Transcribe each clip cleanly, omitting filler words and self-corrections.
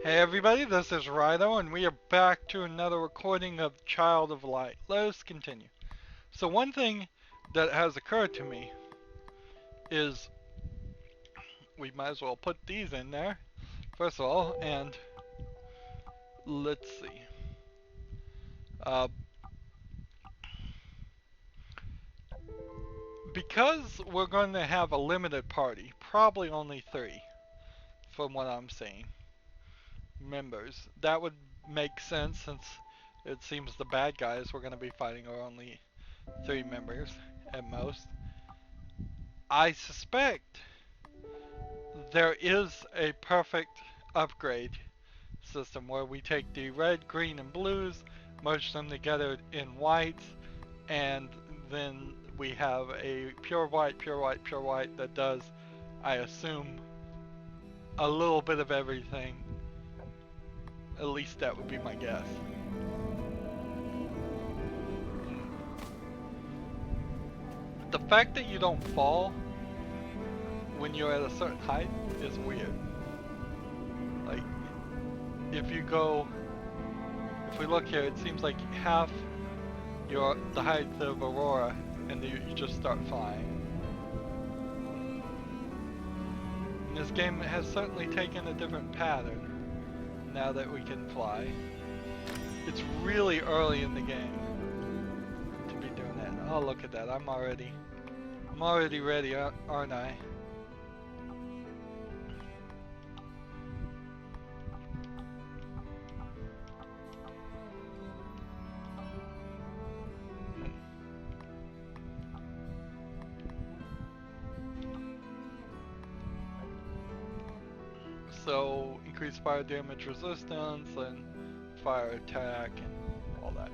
Hey everybody, this is Rydo, and we are back to another recording of Child of Light. Let us continue. So one thing that has occurred to me is we might as well put these in there, first of all, and let's see. Because we're going to have a limited party, probably only 3, from what I'm seeing, members. That would make sense since it seems the bad guys we're going to be fighting are only 3 members at most. I suspect there is a perfect upgrade system where we take the red, green, and blues, merge them together in whites, and then we have a pure white, pure white, pure white that does, I assume, a little bit of everything. At least that would be my guess. The fact that you don't fall when you're at a certain height is weird. Like, if we look here, it seems like half the height of Aurora, and you just start flying. And this game has certainly taken a different pattern now that we can fly. It's really early in the game to be doing that. Oh, look at that! I'm already ready, aren't I? So increase fire damage resistance and fire attack and all that.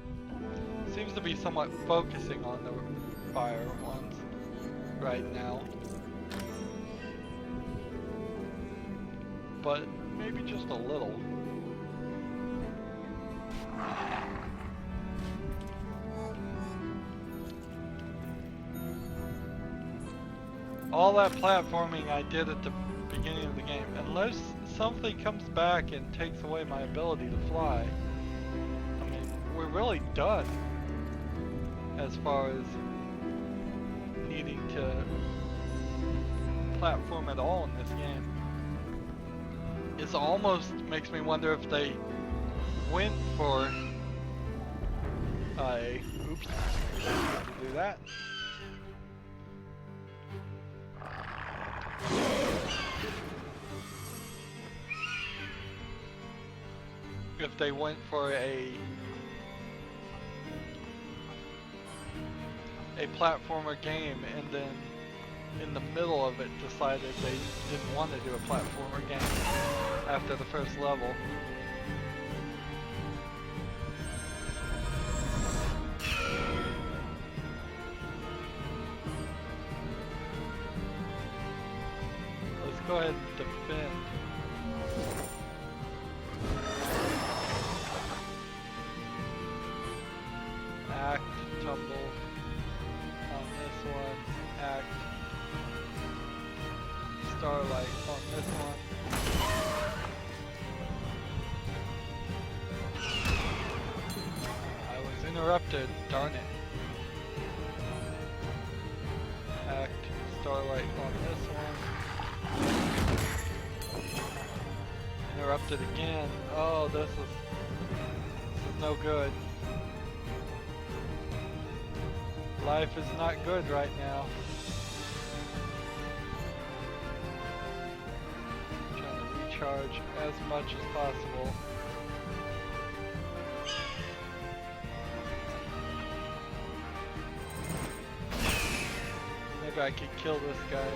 Seems to be somewhat focusing on the fire ones right now. But maybe just a little. All that platforming I did at the beginning of the game, unless something comes back and takes away my ability to fly, I mean, we're really done as far as needing to platform at all in this game. It almost makes me wonder if they went for oops, to do that. If they went for a platformer game and then in the middle of it decided they didn't want to do a platformer game after the first level. Let's go ahead and defend. Act, tumble on this one, act, starlight on this one. I was interrupted, darn it. Act, starlight on this one. Interrupted again. Oh, this is no good. Life is not good right now. I'm trying to recharge as much as possible. Maybe I could kill this guy.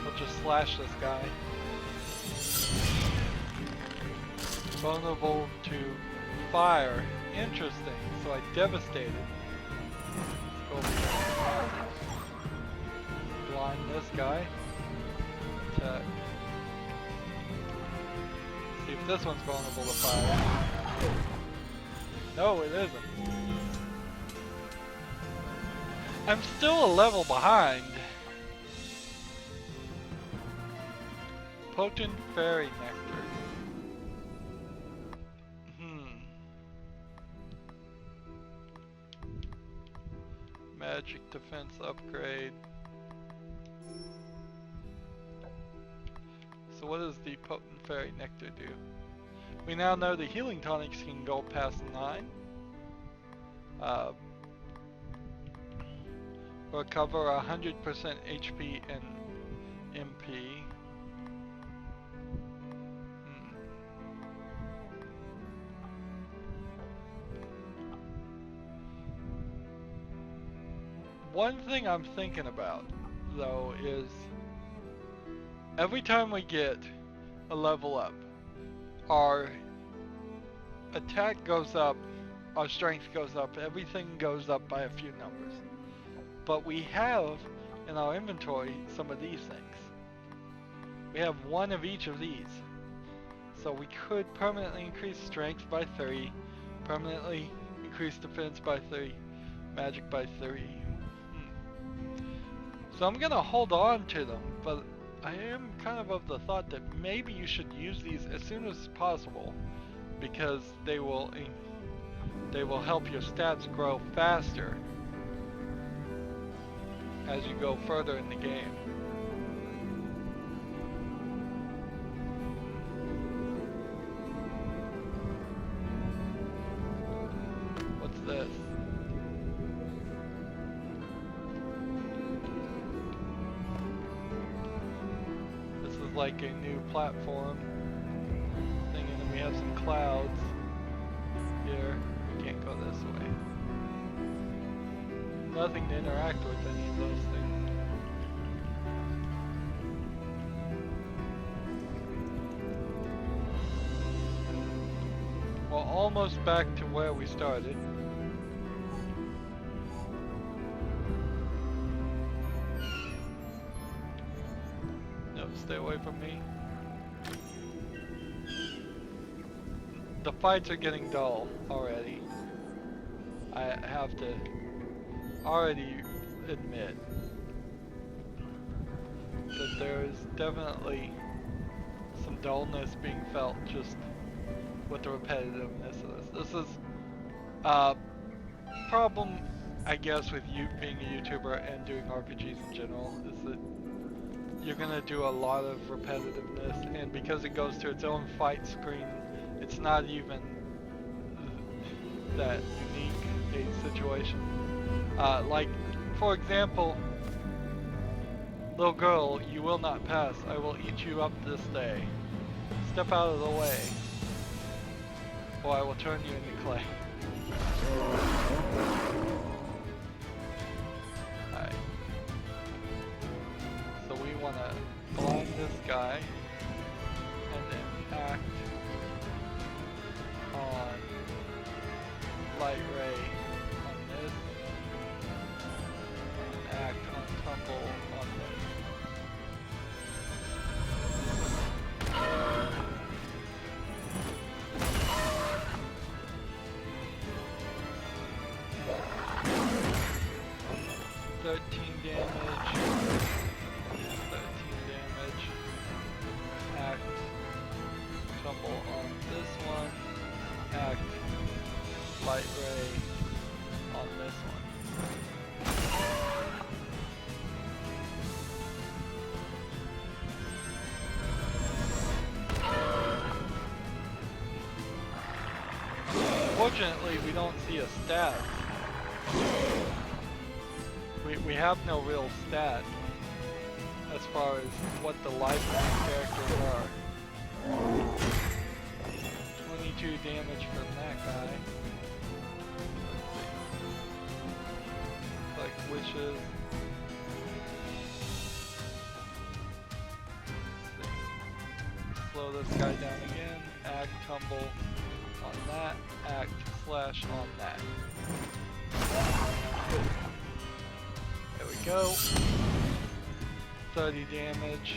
I'll just slash this guy. Vulnerable to fire. Interesting. So I devastated. Blind this guy. Attack. See if this one's vulnerable to fire. No, it isn't. I'm still a level behind. Potent fairy nectar. Magic defense upgrade. So what does the potent fairy nectar do? We now know the healing tonics can go past 9. Recover 100% HP and MP. One thing I'm thinking about, though, is every time we get a level up, our attack goes up, our strength goes up, everything goes up by a few numbers. But we have in our inventory some of these things. We have one of each of these. So we could permanently increase strength by 3, permanently increase defense by 3, magic by 3. So I'm gonna hold on to them, but I am kind of the thought that maybe you should use these as soon as possible, because they will help your stats grow faster as you go further in the game. What's this? This is like a new platform thing, and then we have some clouds here. We can't go this way. Nothing to interact with any of those things. Well, almost back to where we started. No, stay away from me. The fights are getting dull already. I have to already admit that there is definitely some dullness being felt just with the repetitiveness of this. This is a problem, I guess, with you being a YouTuber and doing RPGs in general, is that you're gonna do a lot of repetitiveness, and because it goes to its own fight screen, it's not even that unique a situation. Like, for example, little girl, you will not pass. I will eat you up this day. Step out of the way, or I will turn you into clay. Alright. So we want to blind this guy, and then act on light ray on this, and act on tumble on this. Act tumble on this one, act light ray on this one. Fortunately, we don't see a stat. We have no real stat as far as what the life of these characters are. 22 damage from that guy. Let's see. Like wishes. Let's see. Slow this guy down again. Act tumble on that. Act slash on that. There we go. 30 damage.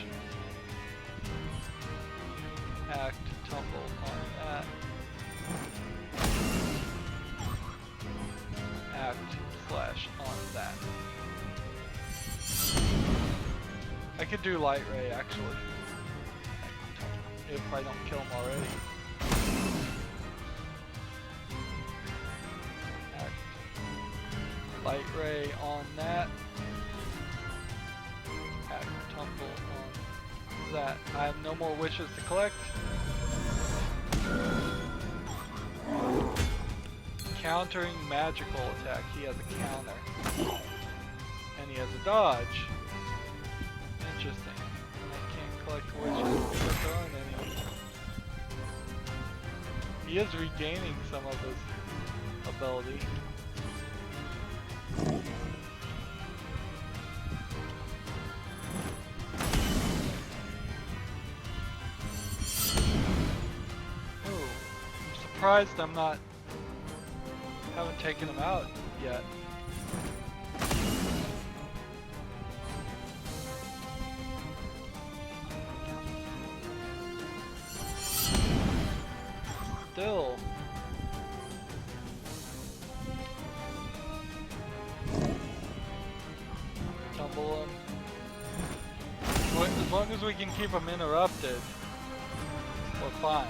Act tumble on that. Act slash on that. I could do light ray actually, if I don't kill him already. Act Light ray on that. Act tumble on that. I have no more wishes to collect. Countering magical attack. He has a counter. And he has a dodge. Interesting. I can't collect wishes because there aren't any. He is regaining some of his ability. Ooh, I'm surprised haven't taken him out yet. Still. Tumble him. As long as we can keep him interrupted, we're fine.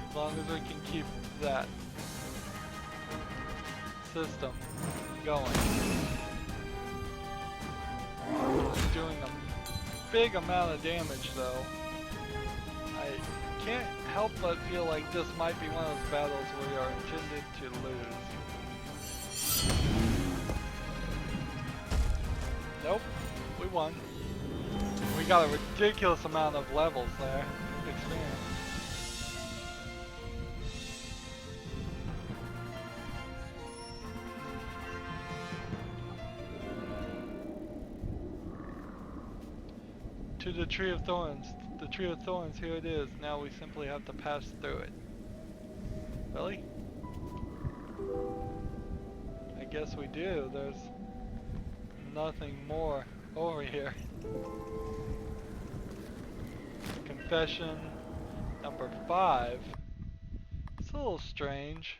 As long as we can keep that system going. It's doing a big amount of damage though. I can't help but feel like this might be one of those battles we are intended to lose. Nope, we won. We got a ridiculous amount of levels there. Experience. To the Tree of Thorns. The Tree of Thorns, here it is. Now we simply have to pass through it. Really? I guess we do. There's nothing more over here. Confession number 5. It's a little strange.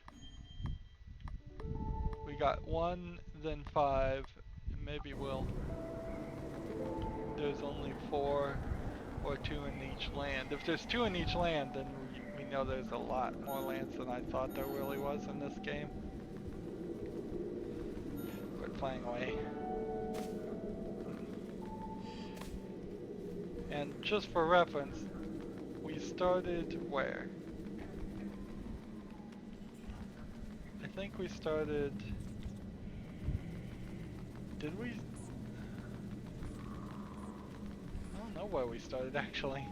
We got 1, then 5, and maybe there's only 4 or 2 in each land. If there's 2 in each land, then we know there's a lot more lands than I thought there really was in this game. We're playing away. And just for reference, we started where? I think we started... Did we? I don't know where we started actually.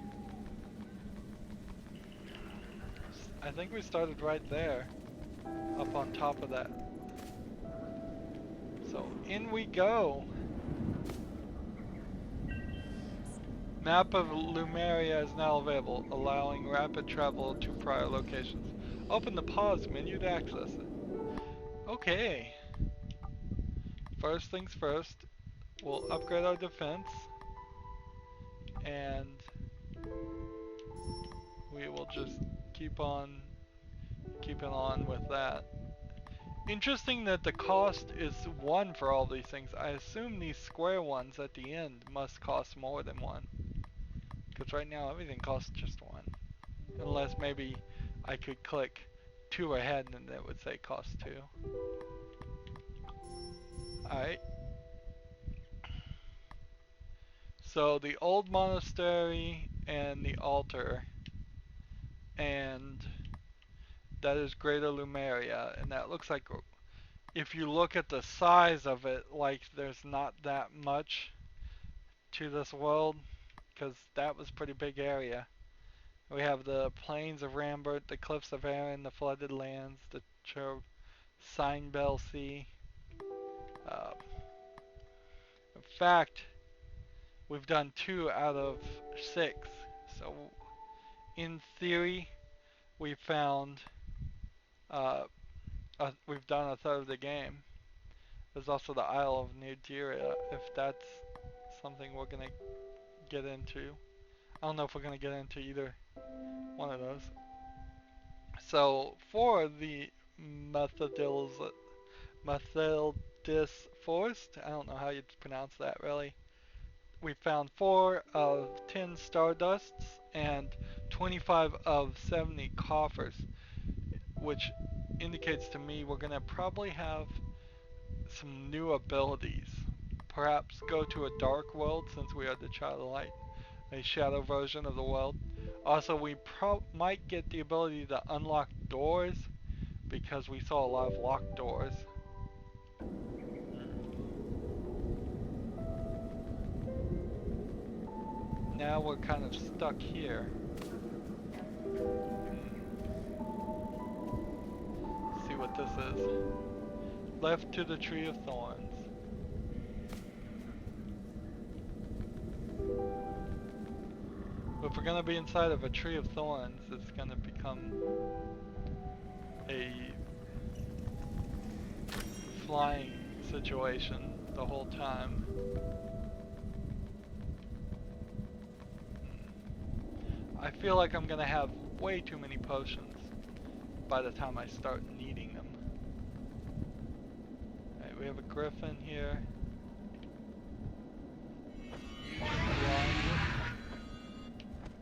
I think we started right there, up on top of that. So in we go. Map of Lemuria is now available, allowing rapid travel to prior locations. Open the pause menu to access it. Okay. First things first, we'll upgrade our defense, and we will just keep on keeping on with that. Interesting that the cost is 1 for all these things. I assume these square ones at the end must cost more than 1. Because right now everything costs just 1. Unless maybe I could click 2 ahead and it would say cost 2. Alright. So the old monastery and the altar, and that is Greater Lemuria, and that looks like, if you look at the size of it, like there's not that much to this world, because that was a pretty big area. We have the plains of Rambert, the cliffs of Arran, the flooded lands, the Signbell Sea. In fact, we've done 2 out of 6. So, in theory, we found, we've done a third of the game. There's also the Isle of Nigeria, if that's something we're gonna get into. I don't know if we're gonna get into either one of those. So, for the Methodis Forest, I don't know how you'd pronounce that really. We found 4 of 10 Stardusts and 25 of 70 coffers. which indicates to me we're gonna probably have some new abilities. Perhaps go to a dark world since we are the child of light, a shadow version of the world. Also, we might get the ability to unlock doors because we saw a lot of locked doors. Now we're kind of stuck here. See what this is. Left to the Tree of Thorns. If we're gonna be inside of a Tree of Thorns, it's gonna become a flying situation the whole time. I feel like I'm gonna have way too many potions by the time I start needing them. Alright, we have a griffin here.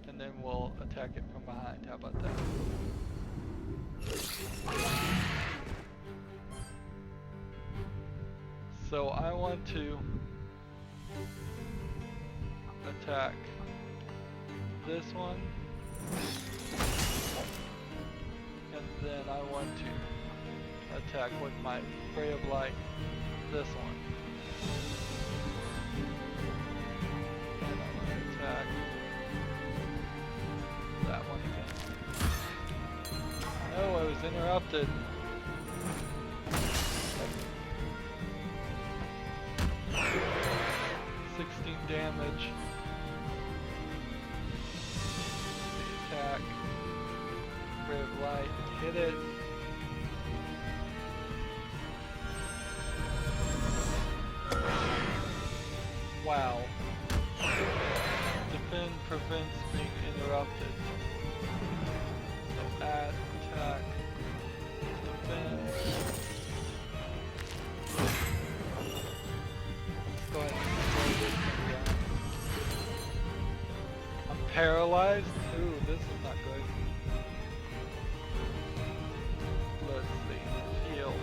And then we'll attack it from behind. How about that? So I want to attack this one, and then I want to attack with my Ray of Light this one, and I want to attack that one again. Oh, I was interrupted. 16 damage. The attack. Ray of Light. Hit it. Wow. Defend prevents being interrupted. So add, attack, defend. Let's go ahead and slow this thing down. I'm paralyzed? Ooh, this is not good. Let's see. Heal.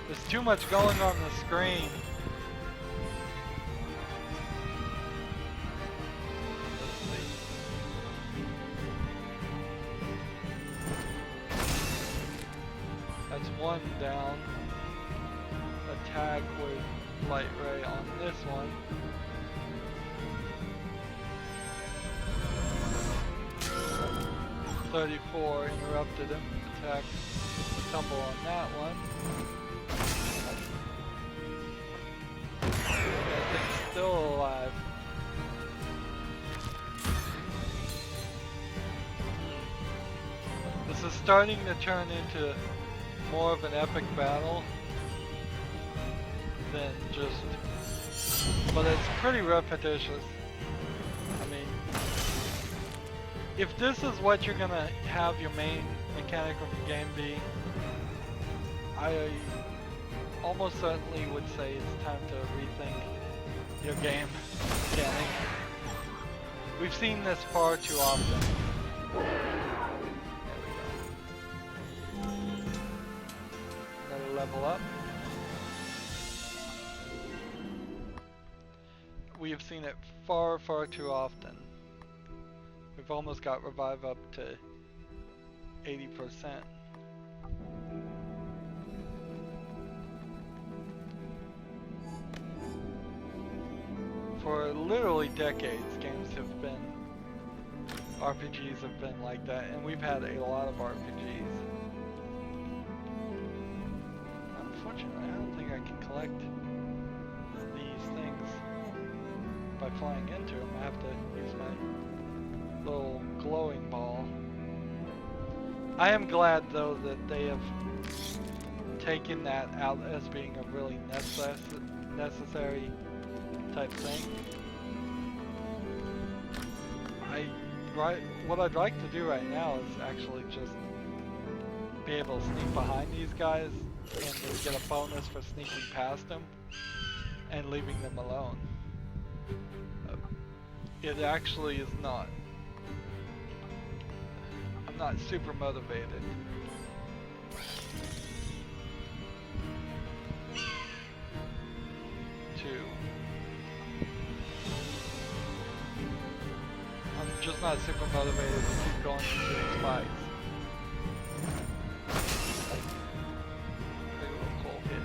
There's too much going on the screen. Let's see. That's one down. Attack with light ray on this one. .34 interrupted him. Attack tumble on that one. That thing's still alive. This is starting to turn into more of an epic battle than just, but it's pretty repetitious. I mean, if this is what you're gonna have your main mechanic of the game be, I almost certainly would say it's time to rethink your game mechanic. We've seen this far too often. There we go. Another level up. We have seen it far, far too often. We've almost got revive up to 80%. For literally decades, games have been, RPGs have been like that, and we've had a lot of RPGs. Unfortunately, I don't think I can collect these things by flying into them. I have to use my little glowing ball. I am glad though that they have taken that out as being a really necessary type thing. What I'd like to do right now is actually just be able to sneak behind these guys and then get a bonus for sneaking past them and leaving them alone. It actually is not. I'm not super motivated. I'm just not super motivated to keep going into these fights. Big little cold hit.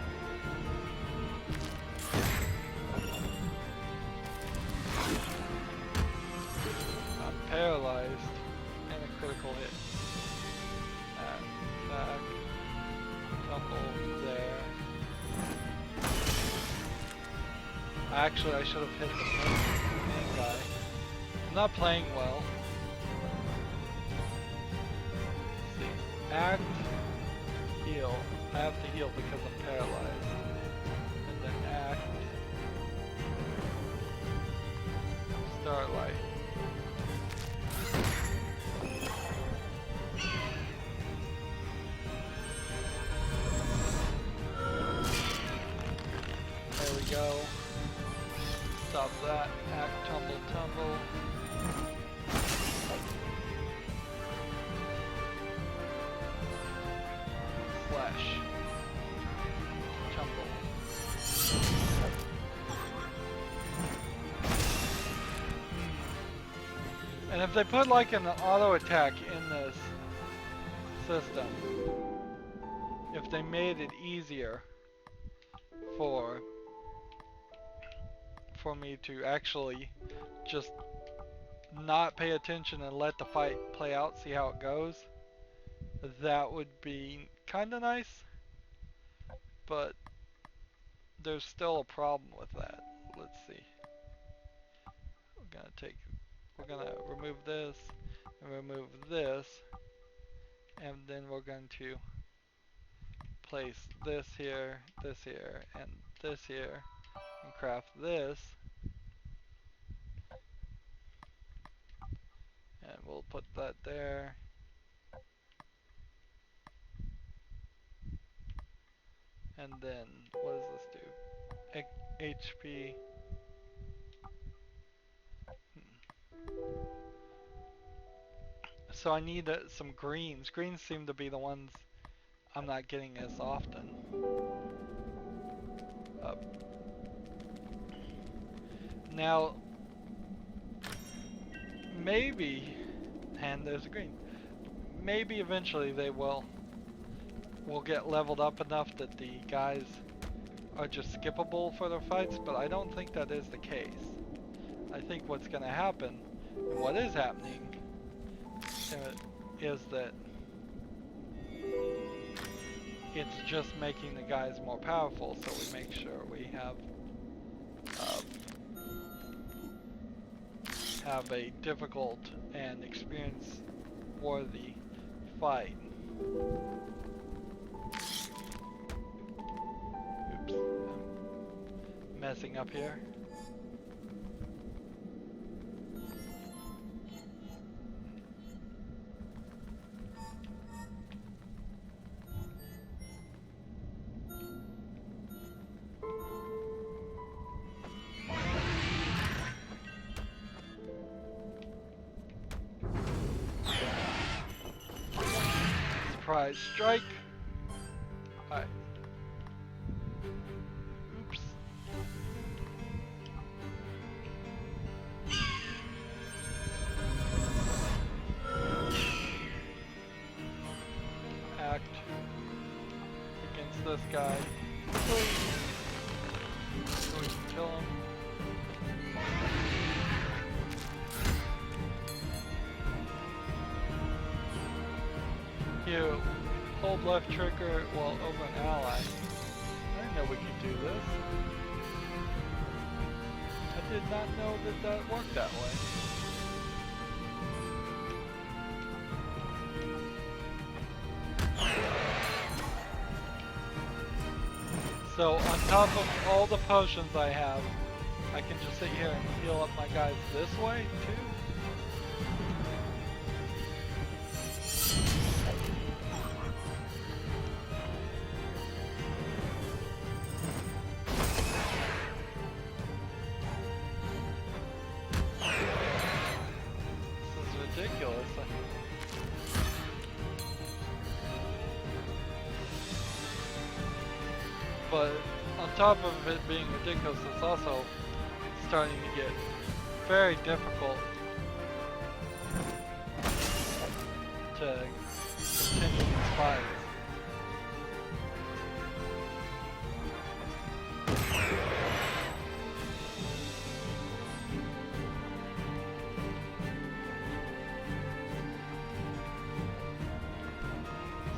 I'm paralyzed and a critical hit. Back. Tumble there. Actually, I should have hit the main guy. I'm not playing well. Let's see. Act, heal. I have to heal because I'm paralyzed. And then act. Starlight. There we go. Stop that. Act, tumble, tumble. Slash. Tumble. And if they put like an auto attack in this system, if they made it easier for me to actually just not pay attention and let the fight play out, see how it goes, that would be kind of nice, but there's still a problem with that. Let's see. We're gonna remove this and remove this, and then we're going to place this here, and this here, and craft this. And we'll put that there. And then, what does this do? HP. So I need some greens. Greens seem to be the ones I'm not getting as often. Now, maybe, and there's a green. Maybe eventually they will get leveled up enough that the guys are just skippable for their fights, but I don't think that is the case. I think what's going to happen, and what is happening, is that it's just making the guys more powerful, so we make sure we have a difficult and experience-worthy fight. Oops, I'm messing up here. Surprise strike. Alright. Oops. Act against this guy. So we can kill him. You hold left trigger while over an ally. I didn't know we could do this. I did not know that worked that way. So on top of all the potions I have, I can just sit here and heal up my guys this way too? ridiculous. But on top of it being ridiculous, it's also starting to get very difficult to continue these fights.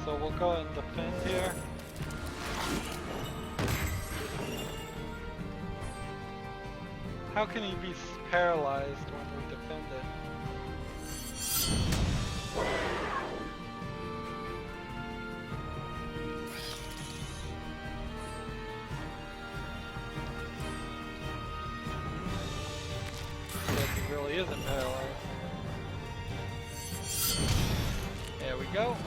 So we'll go and defend here. How can he be paralyzed when we defend it? But he really isn't paralyzed. There we go.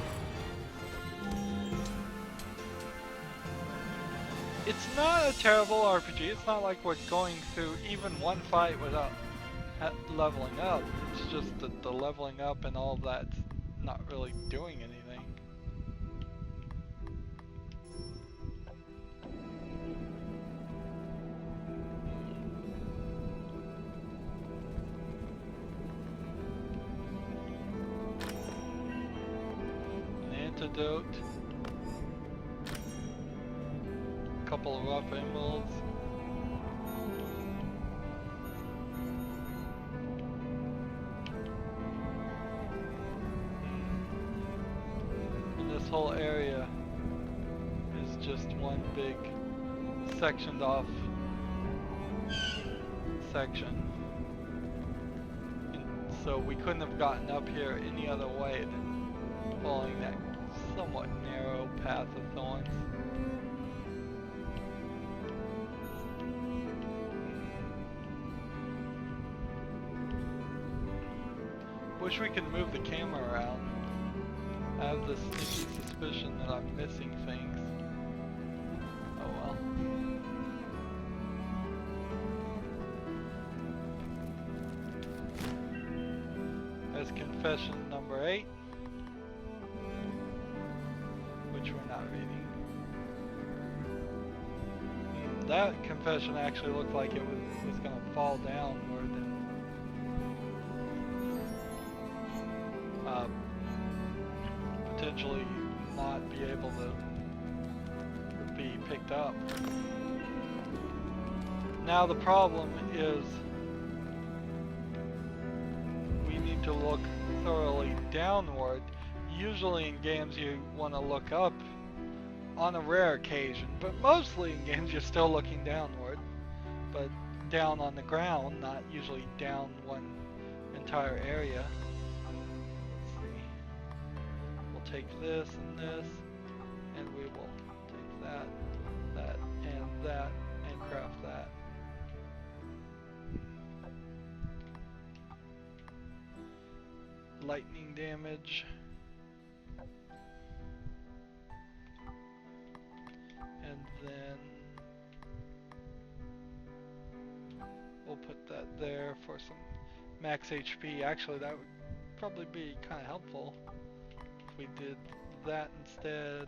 It's not a terrible RPG. It's not like we're going through even one fight without leveling up. It's just that the leveling up and all that's not really doing anything. An antidote. Couple of rough emeralds. And this whole area is just one big sectioned off section. And so we couldn't have gotten up here any other way than following that somewhat narrow path of thorns. Wish we could move the camera around. I have this sneaky suspicion that I'm missing things. Oh well. There's confession number 8, which we're not reading. That confession actually looked like it was going to fall downward and potentially not be able to be picked up. Now the problem is we need to look thoroughly downward. Usually in games you want to look up on a rare occasion, but mostly in games you're still looking downward, but down on the ground, not usually down one entire area. Take this and this, and we will take that, that, and craft that. Lightning damage. And then we'll put that there for some max HP. Actually, that would probably be kind of helpful. We did that instead,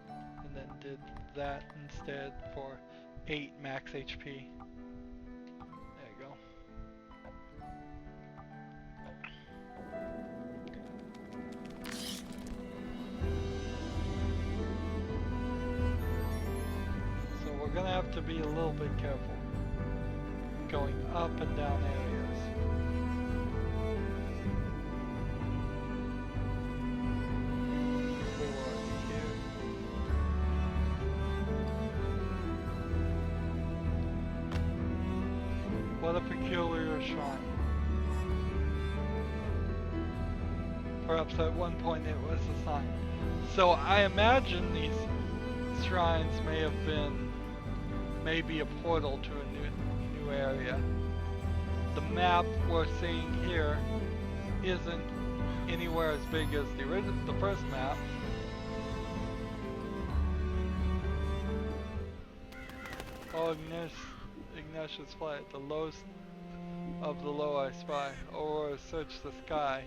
and then did that instead for 8 max HP. There you go. So we're gonna have to be a little bit careful going up and down areas. What a peculiar shrine. Perhaps at one point it was a sign. So I imagine these shrines may have been maybe a portal to a new area. The map we're seeing here isn't anywhere as big as the first map. Oh, Ignatius flight, the lowest of the low I spy. Aurora search the sky.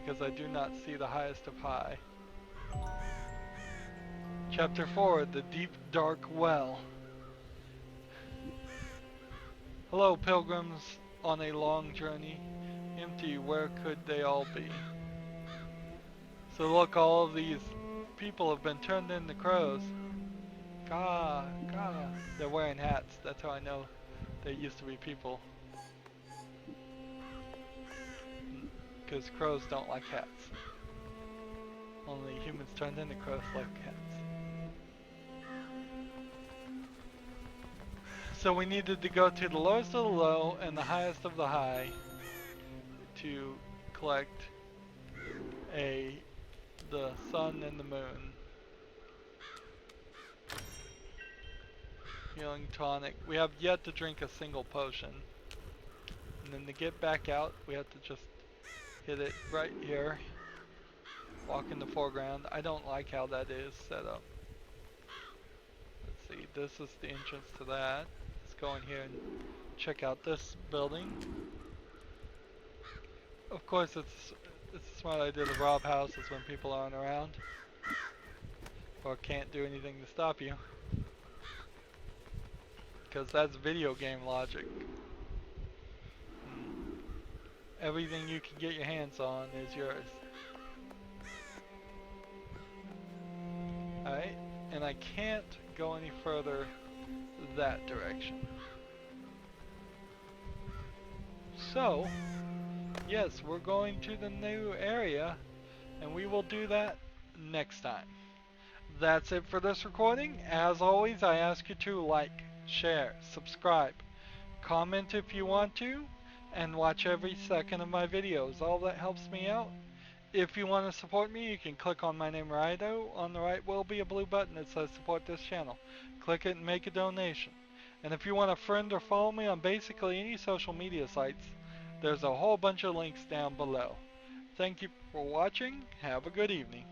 because I do not see the highest of high. Chapter 4, The Deep Dark Well. Hello, pilgrims on a long journey. Empty, where could they all be? So look, all of these people have been turned into crows. Gah, gah. They're wearing hats. That's how I know they used to be people. Because crows don't like hats. Only humans turned into crows like hats. So we needed to go to the lowest of the low and the highest of the high to collect the sun and the moon. Healing tonic. We have yet to drink a single potion. And then to get back out, we have to just hit it right here. Walk in the foreground. I don't like how that is set up. Let's see, this is the entrance to that. Let's go in here and check out this building. Of course, it's a smart idea to rob houses when people aren't around. Or can't do anything to stop you. Because that's video game logic. Everything you can get your hands on is yours. Alright, and I can't go any further that direction. So, yes, we're going to the new area, and we will do that next time. That's it for this recording. As always, I ask you to like, share, subscribe, comment if you want to, and watch every second of my videos. All that helps me out. If you want to support me, you can click on my name, Rydo. On the right will be a blue button that says support this channel. Click it and make a donation. And if you want to friend or follow me on basically any social media sites, there's a whole bunch of links down below. Thank you for watching. Have a good evening.